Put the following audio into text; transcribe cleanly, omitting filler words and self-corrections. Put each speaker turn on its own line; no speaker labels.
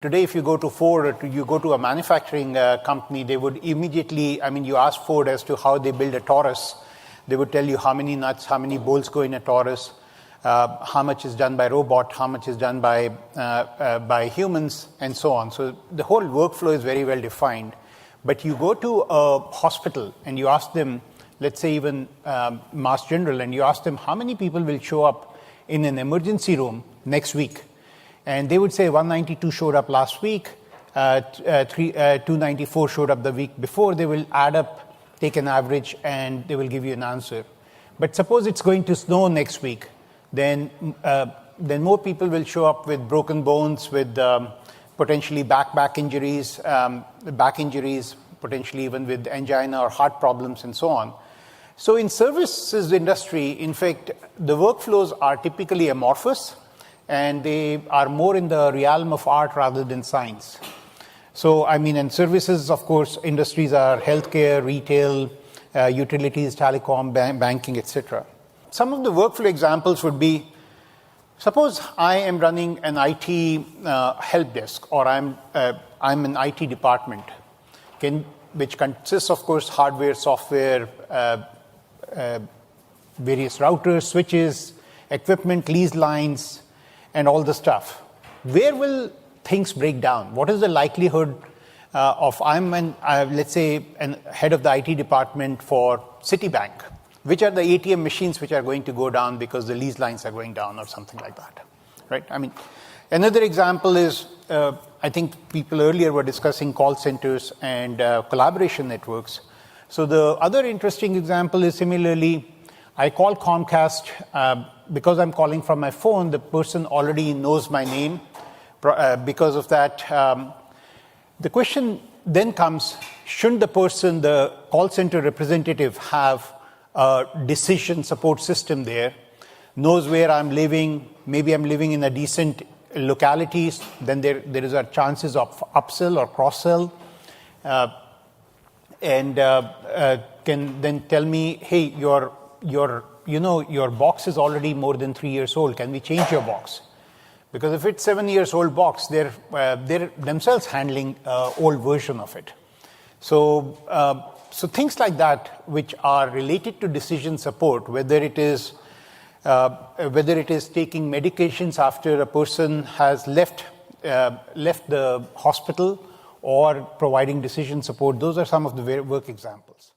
Today, if you go to Ford or you go to a manufacturing company, they would immediately, you ask Ford as to how they build a Taurus. They would tell you how many nuts, how many bolts go in a Taurus, how much is done by robot, how much is done by humans, and so on. So the whole workflow is very well defined. But you go to a hospital and you ask them, let's say even Mass General, and you ask them how many people will show up in an emergency room next week. And they would say 192 showed up last week, 294 showed up the week before. They will add up, take an average, and they will give you an answer. But suppose it's going to snow next week, then more people will show up with broken bones, with potentially back injuries, potentially even with angina or heart problems and so on. So in services industry, in fact, the workflows are typically amorphous, and they are more in the realm of art rather than science. So, and services, of course, industries are healthcare, retail, utilities, telecom, banking, etc. Some of the workflow examples would be, suppose I am running an IT help desk, or I'm an IT department, which consists, of course, hardware, software, various routers, switches, equipment, lease lines, and all the stuff. Where will things break down? What is the likelihood of let's say, a head of the IT department for Citibank? Which are the ATM machines which are going to go down because the lease lines are going down or something like that, right? Another example is, I think people earlier were discussing call centers and collaboration networks. So the other interesting example is similarly, I call Comcast. Because I'm calling from my phone, the person already knows my name. Because of that, the question then comes, shouldn't the call center representative have a decision support system there, knows where I'm living, maybe I'm living in a decent localities, then there is a chances of upsell or cross-sell, and can then tell me, hey, your box is already more than 3 years old. Can we change your box? Because if it's 7 years old box, they're themselves handling old version of it. So things like that, which are related to decision support, whether it is taking medications after a person has left the hospital, or providing decision support, those are some of the work examples.